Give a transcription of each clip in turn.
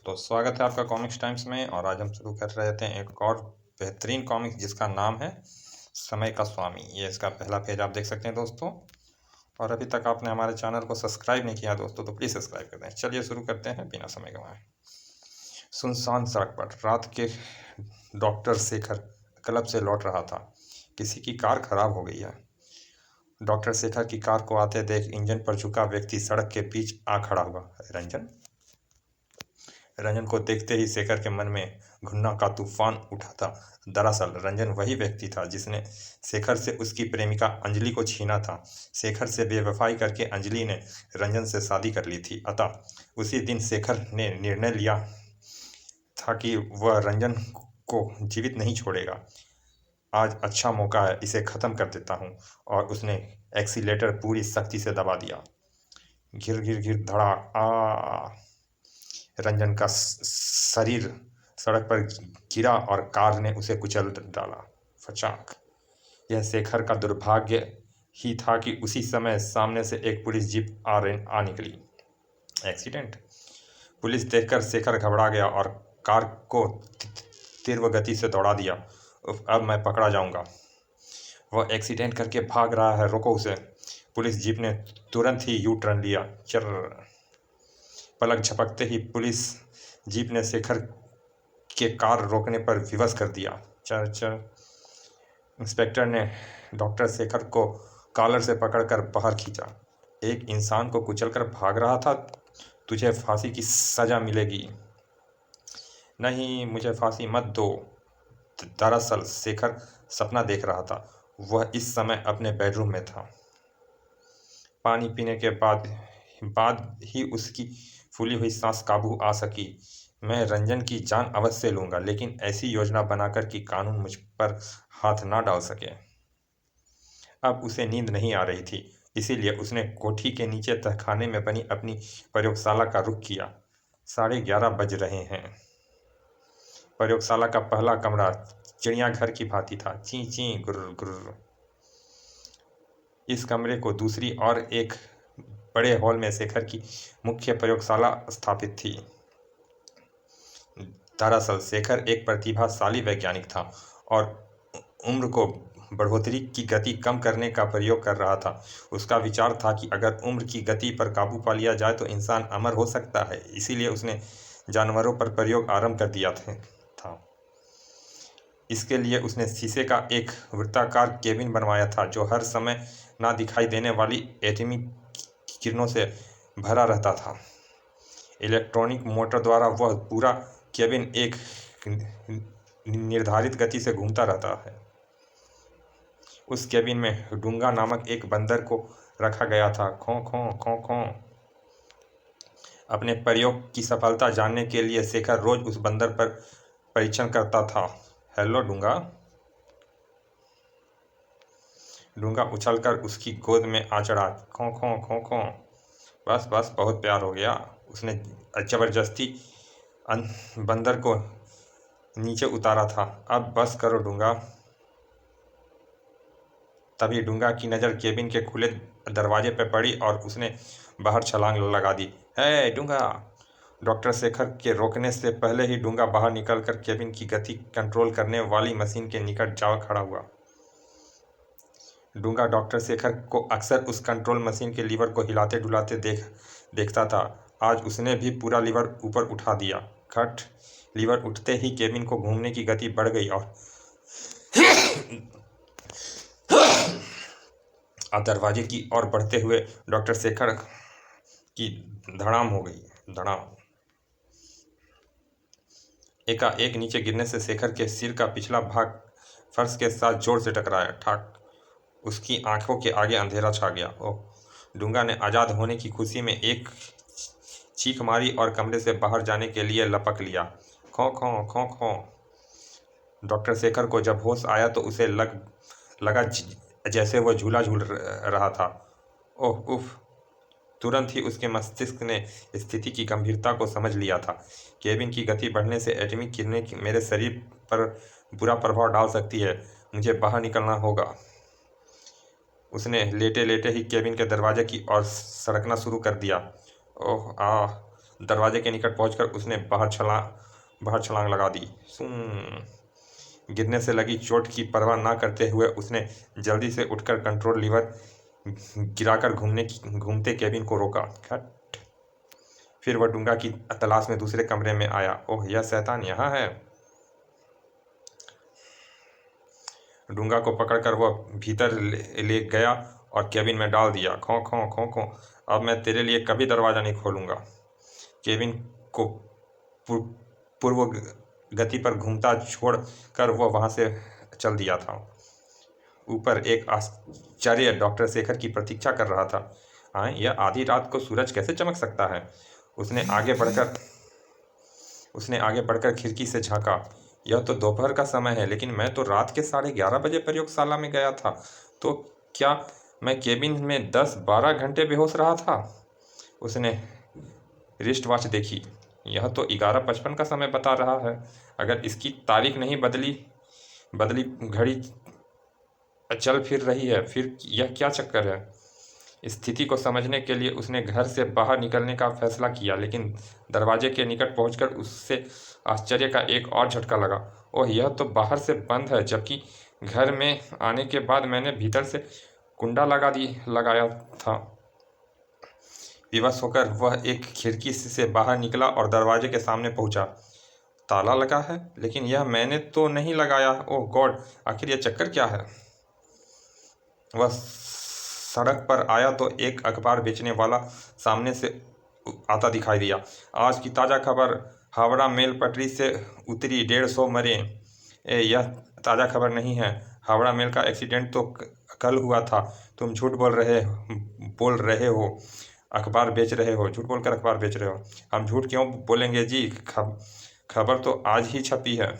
तो स्वागत है आपका कॉमिक्स टाइम्स में। और आज हम शुरू कर रहे थे एक और बेहतरीन कॉमिक्स जिसका नाम है समय का स्वामी। ये इसका पहला पेज आप देख सकते हैं दोस्तों। और अभी तक आपने हमारे चैनल को सब्सक्राइब नहीं किया दोस्तों तो प्लीज़ सब्सक्राइब कर दें। चलिए शुरू करते हैं बिना समय गंवाए। सुनसान सड़क पर रात के डॉक्टर शेखर क्लब से लौट रहा था। किसी की कार खराब हो गई है। डॉक्टर शेखर की कार को आते देख इंजन पर झुका व्यक्ति सड़क के बीच आ खड़ा हुआ। रंजन को देखते ही शेखर के मन में घृणा का तूफान उठा था। दरअसल रंजन वही व्यक्ति था जिसने शेखर से उसकी प्रेमिका अंजलि को छीना था। शेखर से बेवफाई करके अंजलि ने रंजन से शादी कर ली थी। अतः उसी दिन शेखर ने निर्णय लिया था कि वह रंजन को जीवित नहीं छोड़ेगा। आज अच्छा मौका है, इसे ख़त्म कर देता हूँ। और उसने एक्सीलेटर पूरी सख्ती से दबा दिया। घिर घिर घिर धड़ाक। रंजन का शरीर सड़क पर गिरा और कार ने उसे कुचल डाला। फचाक। यह शेखर का दुर्भाग्य ही था कि उसी समय सामने से एक पुलिस जीप आ निकली। एक्सीडेंट। पुलिस देखकर शेखर घबरा गया और कार को तीव्र गति से दौड़ा दिया। अब मैं पकड़ा जाऊंगा। वह एक्सीडेंट करके भाग रहा है, रोको उसे। पुलिस जीप ने तुरंत ही यू टर्न लिया। चर। पलक झपकते ही पुलिस जीप ने शेखर के कार रोकने पर विवश कर दिया। चल चल। इंस्पेक्टर ने डॉक्टर शेखर को कॉलर से पकड़कर बाहर खींचा। एक इंसान को कुचलकर भाग रहा था, तुझे फांसी की सजा मिलेगी। नहीं, मुझे फांसी मत दो। दरअसल शेखर सपना देख रहा था। वह इस समय अपने बेडरूम में था। पानी पीने के बाद ही उसकी फूली हुई सांस काबू आ सकी। मैं रंजन की जान अवश्य लूंगा, लेकिन ऐसी योजना बनाकर कि कानून मुझ पर हाथ ना डाल सके। अब उसे नींद नहीं आ रही थी, इसीलिए उसने कोठी के नीचे तहखाने में बनी अपनी प्रयोगशाला का रुख किया। 11:30 बज रहे हैं। प्रयोगशाला का पहला कमरा चिड़ियाघर की भांति था। ची ची गुर्र गुर्र। इस कमरे को दूसरी और एक बड़े हॉल में शेखर की मुख्य प्रयोगशाला स्थापित थी। दरअसल शेखर एक प्रतिभाशाली वैज्ञानिक था और उम्र को बढ़ोतरी की गति कम करने का प्रयोग कर रहा था। उसका विचार था कि अगर उम्र की गति पर काबू पा लिया जाए तो इंसान अमर हो सकता है। इसीलिए उसने जानवरों पर प्रयोग आरंभ कर दिया था। इसके लिए उसने शीशे का एक वृत्ताकार केबिन बनवाया था जो हर समय ना दिखाई देने वाली एटमी किरणों से भरा रहता था। इलेक्ट्रॉनिक मोटर द्वारा वह पूरा केबिन एक निर्धारित गति से घूमता रहता है। उस केबिन में डूंगा नामक एक बंदर को रखा गया था। खों खों खों खों। अपने प्रयोग की सफलता जानने के लिए शेखर रोज उस बंदर पर परीक्षण करता था। हेलो डूंगा। डूंगा उछलकर उसकी गोद में आ चढ़ा। खों खों खों खों। बस बस, बहुत प्यार हो गया। उसने जबरदस्ती बंदर को नीचे उतारा था। अब बस करो डूंगा। तभी डूंगा की नज़र केबिन के खुले दरवाजे पर पड़ी और उसने बाहर छलांग लगा दी। हे डूंगा। डॉक्टर शेखर के रोकने से पहले ही डूंगा बाहर निकलकर केबिन की गति कंट्रोल करने वाली मशीन के निकट जा खड़ा हुआ। डूंगा डॉक्टर शेखर को अक्सर उस कंट्रोल मशीन के लीवर को हिलाते डुलाते देखता था। आज उसने भी पूरा लीवर ऊपर उठा दिया। खट। लीवर उठते ही केबिन को घूमने की गति बढ़ गई और दरवाजे की ओर बढ़ते हुए डॉक्टर शेखर की धड़ाम हो गई। धड़ाम। एकाएक नीचे गिरने से शेखर के सिर का पिछला भाग फर्श के साथ जोर से टकराया। ठाक। उसकी आंखों के आगे अंधेरा छा गया। ओह। डूंगा ने आज़ाद होने की खुशी में एक चीख मारी और कमरे से बाहर जाने के लिए लपक लिया। खों खों खों खों। डॉक्टर शेखर को जब होश आया तो उसे लगा जैसे वह झूला झूल रहा था। ओह उफ। तुरंत ही उसके मस्तिष्क ने स्थिति की गंभीरता को समझ लिया था। केबिन की गति बढ़ने से एटॉमिक किरणें मेरे शरीर पर बुरा प्रभाव डाल सकती है। मुझे बाहर निकलना होगा। उसने लेटे लेटे ही केबिन के दरवाजे की ओर सड़कना शुरू कर दिया। ओह आह। दरवाजे के निकट पहुंचकर उसने बाहर छलांग लगा दी। गिरने से लगी चोट की परवाह ना करते हुए उसने जल्दी से उठकर कंट्रोल लीवर गिराकर घूमते केबिन को रोका। खट। फिर वह डूंगा की तलाश में दूसरे कमरे में आया। ओह, यह शैतान यहाँ है। डूंगा को पकड़कर वह भीतर ले गया और केबिन में डाल दिया। खो खो खो खो। अब मैं तेरे लिए कभी दरवाज़ा नहीं खोलूँगा। केबिन को पूर्व गति पर घूमता छोड़कर वह वहाँ से चल दिया था। ऊपर एक आश्चर्य डॉक्टर शेखर की प्रतीक्षा कर रहा था। यह आधी रात को सूरज कैसे चमक सकता है? उसने आगे बढ़कर खिड़की से झांका। यह तो दोपहर का समय है, लेकिन मैं तो रात के 11:30 बजे प्रयोगशाला में गया था। तो क्या मैं केबिन में 10-12 घंटे बेहोश रहा था? उसने रिस्ट वॉच देखी। यह तो 11:55 का समय बता रहा है। अगर इसकी तारीख नहीं बदली घड़ी चल फिर रही है, फिर यह क्या चक्कर है? स्थिति को समझने के लिए उसने घर से बाहर निकलने का फैसला किया, लेकिन दरवाजे के निकट पहुंचकर उससे आश्चर्य का एक और झटका लगा। ओह, यह तो बाहर से बंद है, जबकि घर में आने के बाद मैंने भीतर से कुंडा लगाया था। विवश होकर वह एक खिड़की से बाहर निकला और दरवाजे के सामने पहुंचा। ताला लगा है, लेकिन यह मैंने तो नहीं लगाया। ओह गॉड, आखिर यह चक्कर क्या है? वह सड़क पर आया तो एक अखबार बेचने वाला सामने से आता दिखाई दिया। आज की ताज़ा खबर, हावड़ा मेल पटरी से उतरी, 150 मरे। यह ताज़ा खबर नहीं है। हावड़ा मेल का एक्सीडेंट तो कल हुआ था। तुम झूठ बोल रहे हो, अखबार बेच रहे हो। झूठ बोलकर अखबार बेच रहे हो। हम झूठ क्यों बोलेंगे जी, खबर तो आज ही छपी है।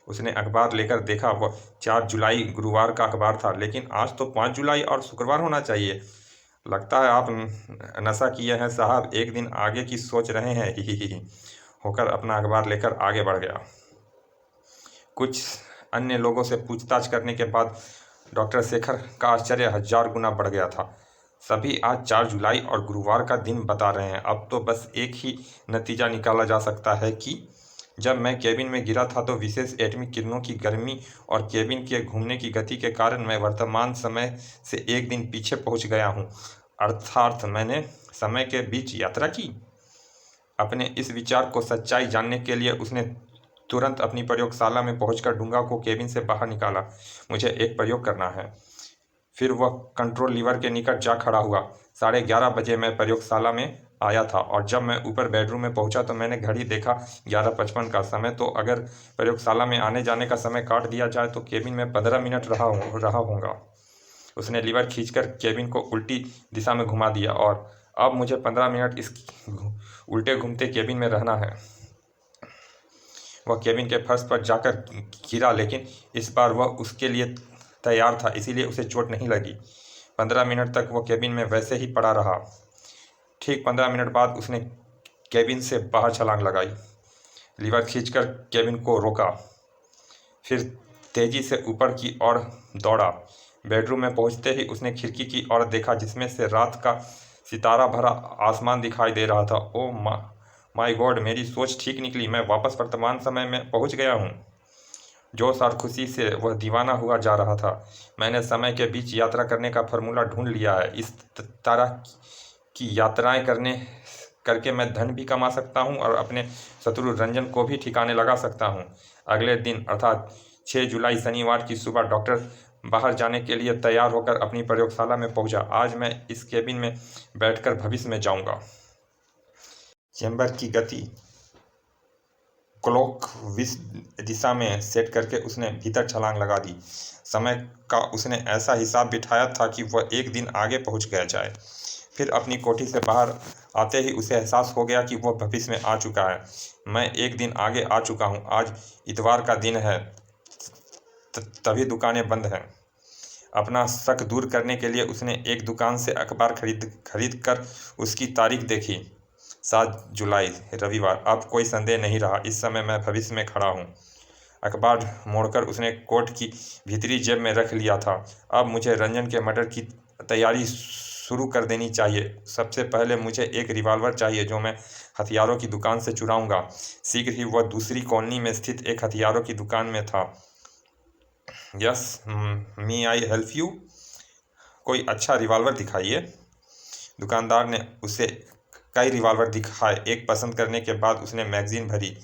उसने अखबार लेकर देखा। वह 4 जुलाई गुरुवार का अखबार था, लेकिन आज तो 5 जुलाई और शुक्रवार होना चाहिए। लगता है आप नशा किए हैं साहब, एक दिन आगे की सोच रहे हैं। ही होकर अपना अखबार लेकर आगे बढ़ गया। कुछ अन्य लोगों से पूछताछ करने के बाद डॉक्टर शेखर का आश्चर्य 1000 गुना बढ़ गया था। सभी आज 4 जुलाई और गुरुवार का दिन बता रहे हैं। अब तो बस एक ही नतीजा निकाला जा सकता है कि जब मैं केबिन में गिरा था तो विशेष एटॉमिक किरणों की गर्मी और केबिन के घूमने की गति के कारण मैं वर्तमान समय से एक दिन पीछे पहुंच गया हूं। अर्थात मैंने समय के बीच यात्रा की। अपने इस विचार को सच्चाई जानने के लिए उसने तुरंत अपनी प्रयोगशाला में पहुंचकर डूंगा को केबिन से बाहर निकाला। मुझे एक प्रयोग करना है। फिर वह कंट्रोल लीवर के निकट जा खड़ा हुआ। 11:30 बजे मैं प्रयोगशाला में आया था और जब मैं ऊपर बेडरूम में पहुंचा तो मैंने घड़ी देखा 11:55 का। समय तो अगर प्रयोगशाला में आने जाने का समय काट दिया जाए तो केबिन में 15 मिनट रहा होगा। उसने लीवर खींचकर केबिन को उल्टी दिशा में घुमा दिया और अब मुझे 15 मिनट इस उल्टे घूमते केबिन में रहना है। वह केबिन के फर्श पर जाकर गिरा, लेकिन इस बार वह उसके लिए तैयार था, इसीलिए उसे चोट नहीं लगी। 15 मिनट तक वह केबिन में वैसे ही पड़ा रहा। ठीक 15 मिनट बाद उसने केबिन से बाहर छलांग लगाई, लीवर खींचकर केबिन को रोका, फिर तेजी से ऊपर की ओर दौड़ा। बेडरूम में पहुंचते ही उसने खिड़की की ओर देखा, जिसमें से रात का सितारा भरा आसमान दिखाई दे रहा था। ओ माय गॉड, मेरी सोच ठीक निकली। मैं वापस वर्तमान समय में पहुंच गया हूं। जोश और खुशी से वह दीवाना हुआ जा रहा था। मैंने समय के बीच यात्रा करने का फॉर्मूला ढूंढ लिया है। इस तरह की यात्राएं करके मैं धन भी कमा सकता हूं और अपने शत्रु रंजन को भी ठिकाने लगा सकता हूं। अगले दिन अर्थात 6 जुलाई शनिवार की सुबह डॉक्टर बाहर जाने के लिए तैयार होकर अपनी प्रयोगशाला में पहुंचा। आज मैं इस केबिन में बैठकर भविष्य में जाऊंगा। चैम्बर की गति क्लॉक दिशा में सेट करके उसने भीतर छलांग लगा दी। समय का उसने ऐसा हिसाब बिठाया था कि वह एक दिन आगे पहुंच गया जाए। फिर अपनी कोठी से बाहर आते ही उसे एहसास हो गया कि वह भविष्य में आ चुका है। मैं एक दिन आगे आ चुका हूं। आज इतवार का दिन है, तभी दुकानें बंद हैं। अपना शक दूर करने के लिए उसने एक दुकान से अखबार खरीद कर उसकी तारीख देखी। 7 जुलाई रविवार। अब कोई संदेह नहीं रहा, इस समय मैं भविष्य में खड़ा हूँ। अखबार मोड़कर उसने कोट की भीतरी जेब में रख लिया था। अब मुझे रंजन के मर्डर की तैयारी शुरू कर देनी चाहिए। सबसे पहले मुझे एक रिवॉल्वर चाहिए जो मैं हथियारों की दुकान से चुराऊंगा। शीघ्र ही वह दूसरी कॉलोनी में स्थित एक हथियारों की दुकान में था। Yes, me I help you? कोई अच्छा रिवॉल्वर दिखाइए। दुकानदार ने उसे कई रिवॉल्वर दिखाए। एक पसंद करने के बाद उसने मैगजीन भरी।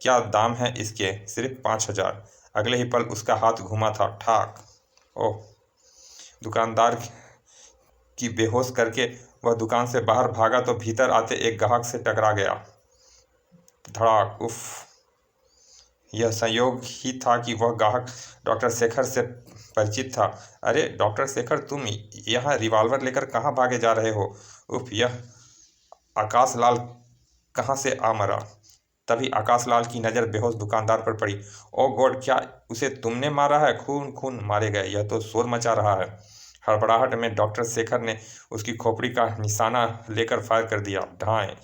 क्या दाम है इसके? सिर्फ 5,000। अगले ही पल उसका हाथ घूमा था। ठाक। ओह! दुकानदार की बेहोश करके वह दुकान से बाहर भागा तो भीतर आते एक ग्राहक से टकरा गया। धड़ाक। उफ! यह संयोग ही था कि वह ग्राहक डॉक्टर शेखर से परिचित था। अरे डॉक्टर शेखर, तुम यहाँ रिवॉल्वर लेकर कहाँ भागे जा रहे हो? उफ! यह आकाशलाल कहाँ से आ मरा? तभी आकाशलाल की नज़र बेहोश दुकानदार पर पड़ी। ओ गॉड, क्या उसे तुमने मारा है? खून खून मारे गए, यह तो शोर मचा रहा है। हड़बड़ाहट में डॉक्टर शेखर ने उसकी खोपड़ी का निशाना लेकर फायर कर दिया। ढाई।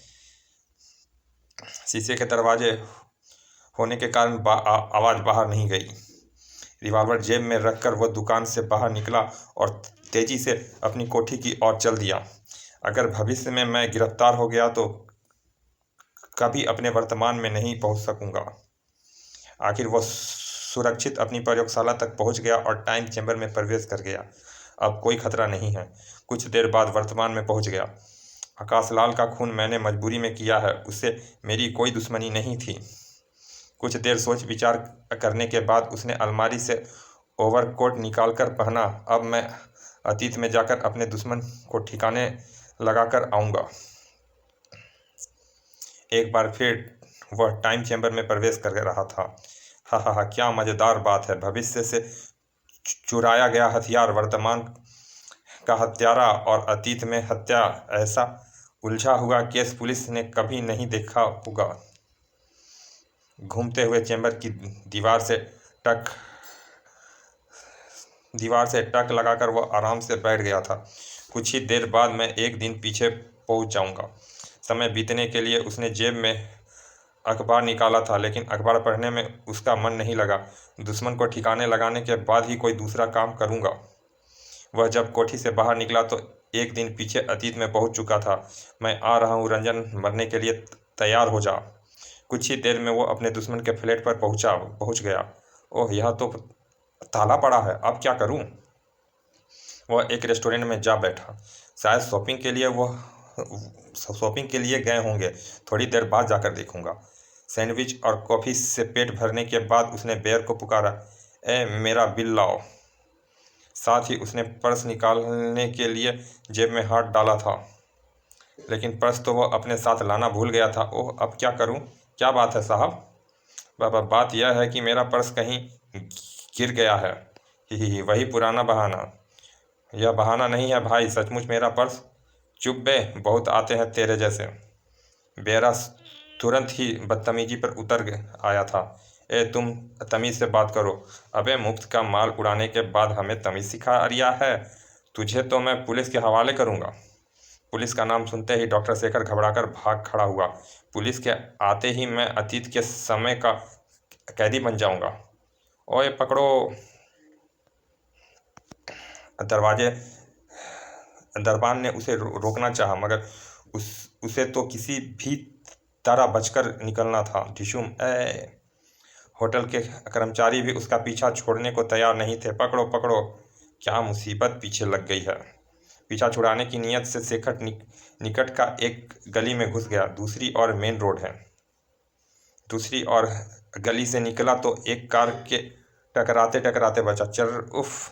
शीशे के दरवाजे होने के कारण आवाज़ बाहर नहीं गई। रिवॉल्वर जेब में रखकर वह दुकान से बाहर निकला और तेजी से अपनी कोठी की ओर चल दिया। अगर भविष्य में मैं गिरफ्तार हो गया तो कभी अपने वर्तमान में नहीं पहुंच सकूंगा। आखिर वह सुरक्षित अपनी प्रयोगशाला तक पहुंच गया और टाइम चैम्बर में प्रवेश कर गया। अब कोई खतरा नहीं है। कुछ देर बाद वर्तमान में पहुंच गया। आकाशलाल का खून मैंने मजबूरी में किया है, उससे मेरी कोई दुश्मनी नहीं थी। कुछ देर सोच विचार करने के बाद उसने अलमारी से ओवरकोट निकालकर पहना। अब मैं अतीत में जाकर अपने दुश्मन को ठिकाने लगाकर आऊँगा। एक बार फिर वह टाइम चैम्बर में प्रवेश कर रहा था। हा हा हा, क्या मज़ेदार बात है। भविष्य से चुराया गया हथियार, वर्तमान का हत्यारा और अतीत में हत्या, ऐसा उलझा हुआ केस पुलिस ने कभी नहीं देखा होगा। घूमते हुए चैम्बर की दीवार से टक लगाकर वह आराम से बैठ गया था। कुछ ही देर बाद मैं एक दिन पीछे पहुंच जाऊंगा। समय बीतने के लिए उसने जेब में अखबार निकाला था, लेकिन अखबार पढ़ने में उसका मन नहीं लगा। दुश्मन को ठिकाने लगाने के बाद ही कोई दूसरा काम करूंगा। वह जब कोठी से बाहर निकला तो एक दिन पीछे अतीत में पहुंच चुका था। मैं आ रहा हूं रंजन, मरने के लिए तैयार हो जा। कुछ ही देर में वो अपने दुश्मन के फ्लैट पर पहुंच गया। ओह, यह तो ताला पड़ा है, अब क्या करूं? वह एक रेस्टोरेंट में जा बैठा। शायद शॉपिंग के लिए गए होंगे। थोड़ी देर बाद जाकर देखूंगा। सैंडविच और कॉफ़ी से पेट भरने के बाद उसने बेयर को पुकारा। ए, मेरा बिल लाओ। साथ ही उसने पर्स निकालने के लिए जेब में हाथ डाला था, लेकिन पर्स तो वह अपने साथ लाना भूल गया था। ओह, अब क्या करूं? क्या बात है साहब? बाबा, बात यह है कि मेरा पर्स कहीं गिर गया है। ही, वही पुराना बहाना। यह बहाना नहीं है भाई, सचमुच मेरा पर्स। चुप बे, बहुत आते हैं तेरे जैसे। बेरा तुरंत ही बदतमीजी पर उतर आया था। ए, तुम तमीज़ से बात करो। अबे, मुफ्त का माल उड़ाने के बाद हमें तमीज़ सिखा रिया है। तुझे तो मैं पुलिस के हवाले करूँगा। पुलिस का नाम सुनते ही डॉक्टर शेखर घबराकर भाग खड़ा हुआ। पुलिस के आते ही मैं अतीत के समय का कैदी बन जाऊंगा। ओए पकड़ो! दरबान ने उसे रोकना चाहा, मगर उसे तो किसी भी तरह बचकर निकलना था। ढिशुम! ए! होटल के कर्मचारी भी उसका पीछा छोड़ने को तैयार नहीं थे। पकड़ो पकड़ो! क्या मुसीबत पीछे लग गई है। पीछा छुड़ाने की नीयत से शेखर निकट का एक गली में घुस गया। दूसरी ओर मेन रोड है। दूसरी ओर गली से निकला तो एक कार के टकराते टकराते बचा। चल! उफ!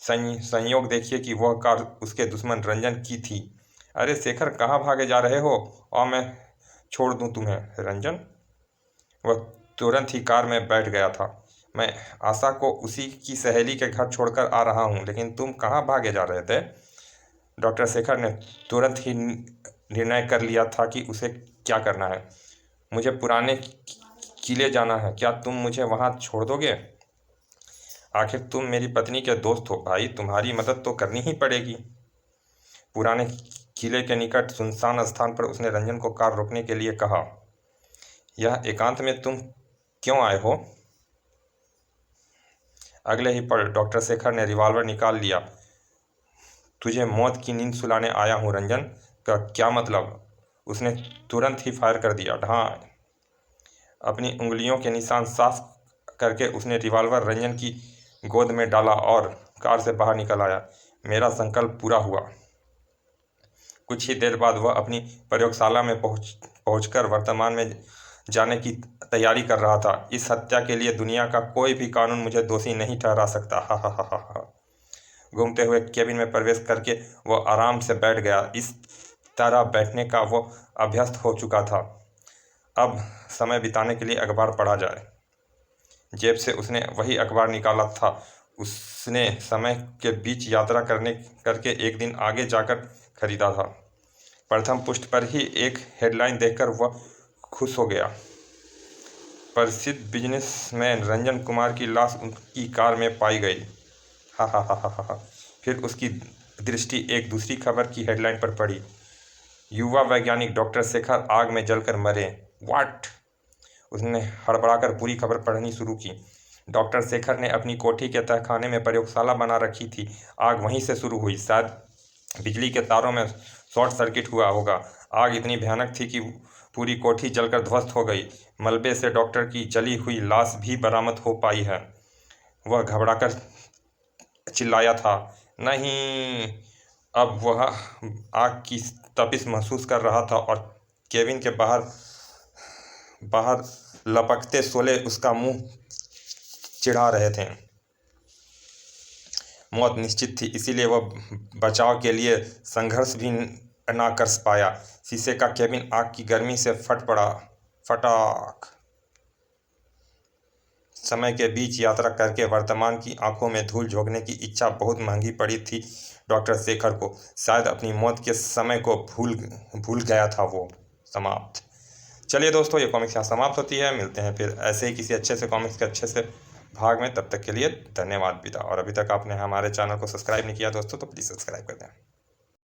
संयोग देखिए कि वह कार उसके दुश्मन रंजन की थी। अरे शेखर, कहाँ भागे जा रहे हो? और मैं छोड़ दूं तुम्हें। रंजन? वह तुरंत ही कार में बैठ गया था। मैं आशा को उसी की सहेली के घर छोड़कर आ रहा हूँ, लेकिन तुम कहाँ भागे जा रहे थे? डॉक्टर शेखर ने तुरंत ही निर्णय कर लिया था कि उसे क्या करना है। मुझे पुराने किले जाना है। क्या तुम मुझे वहाँ छोड़ दोगे? आखिर तुम मेरी पत्नी के दोस्त हो भाई, तुम्हारी मदद तो करनी ही पड़ेगी। पुराने किले के निकट सुनसान स्थान पर उसने रंजन को कार रोकने के लिए कहा। यह एकांत में तुम क्यों आए हो? अगले ही पल डॉक्टर शेखर ने रिवॉल्वर निकाल लिया। तुझे मौत की नींद सुलाने आया हूँ रंजन। का क्या मतलब? उसने तुरंत ही फायर कर दिया। ढां। अपनी उंगलियों के निशान साफ करके उसने रिवॉल्वर रंजन की गोद में डाला और कार से बाहर निकल आया। मेरा संकल्प पूरा हुआ। कुछ ही देर बाद वह अपनी प्रयोगशाला में पहुंचकर वर्तमान में जाने की तैयारी कर रहा था। इस हत्या के लिए दुनिया का कोई भी कानून मुझे दोषी नहीं ठहरा सकता। हा हा हा हा। घूमते हुए केबिन में प्रवेश करके वह आराम से बैठ गया। इस तरह बैठने का वह अभ्यस्त हो चुका था। अब समय बिताने के लिए अखबार पढ़ा जाए। जेब से उसने वही अखबार निकाला था। उसने समय के बीच यात्रा करके एक दिन आगे जाकर खरीदा था। प्रथम पृष्ठ पर ही एक हेडलाइन देखकर वह खुश हो गया। प्रसिद्ध बिजनेसमैन रंजन कुमार की लाश उनकी कार में पाई गई। हा हा हा हा हा। फिर उसकी दृष्टि एक दूसरी खबर की हेडलाइन पर पड़ी। युवा वैज्ञानिक डॉक्टर शेखर आग में जलकर मरे। व्हाट? उसने हड़बड़ाकर पूरी खबर पढ़नी शुरू की। डॉक्टर शेखर ने अपनी कोठी के तहखाने में प्रयोगशाला बना रखी थी। आग वहीं से शुरू हुई। शायद बिजली के तारों में शॉर्ट सर्किट हुआ होगा। आग इतनी भयानक थी कि पूरी कोठी जलकर ध्वस्त हो गई। मलबे से डॉक्टर की जली हुई लाश भी बरामद हो पाई है। वह घबराकर चिल्लाया था। नहीं। अब वह आग की तपिश महसूस कर रहा था और केबिन के बाहर लपकते शोले उसका मुंह चिढ़ा रहे थे। मौत निश्चित थी, इसीलिए वह बचाव के लिए संघर्ष भी ना कर पाया। शीशे का केबिन आग की गर्मी से फट पड़ा। फटाक। समय के बीच यात्रा करके वर्तमान की आंखों में धूल झोंकने की इच्छा बहुत महंगी पड़ी थी डॉक्टर शेखर को। शायद अपनी मौत के समय को भूल गया था वो। समाप्त। चलिए दोस्तों, ये कॉमिक्स यहाँ समाप्त होती है। मिलते हैं फिर ऐसे ही किसी अच्छे से कॉमिक्स के अच्छे से भाग में। तब तक के लिए धन्यवाद। विदा। और अभी तक आपने हमारे चैनल को सब्सक्राइब नहीं किया दोस्तों तो प्लीज़ सब्सक्राइब कर दें।